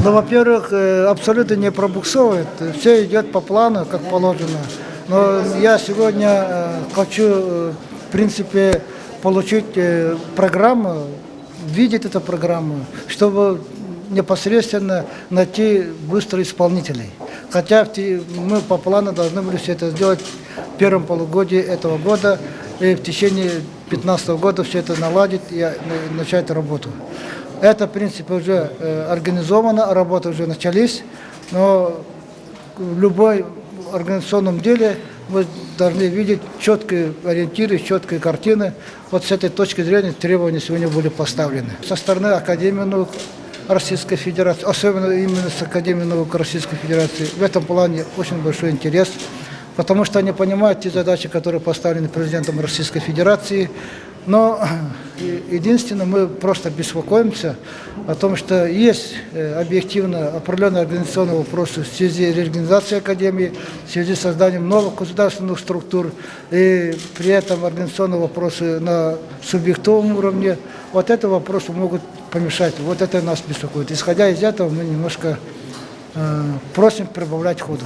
Ну, во-первых, абсолютно не пробуксовывает, все идет по плану, как положено. Но я сегодня хочу, в принципе, получить программу, видеть эту программу, чтобы непосредственно найти быстро исполнителей. Хотя мы по плану должны были все это сделать в первом полугодии этого года, и в течение 2015 года все это наладить и начать работу. Это, в принципе, уже организовано, работы уже начались, но в любой организационном деле мы должны видеть четкие ориентиры, четкие картины. Вот с этой точки зрения требования сегодня были поставлены. Со стороны Академии наук Российской Федерации, особенно именно с Академией наук Российской Федерации, в этом плане очень большой интерес, потому что они понимают те задачи, которые поставлены президентом Российской Федерации. Но единственное, мы просто беспокоимся о том, что есть объективно определенные организационные вопросы в связи с реорганизацией Академии, в связи с созданием новых государственных структур, и при этом организационные вопросы на субъектовом уровне. Вот это вопросы могут помешать, вот это нас беспокоит. Исходя из этого, мы немножко просим прибавлять ходу.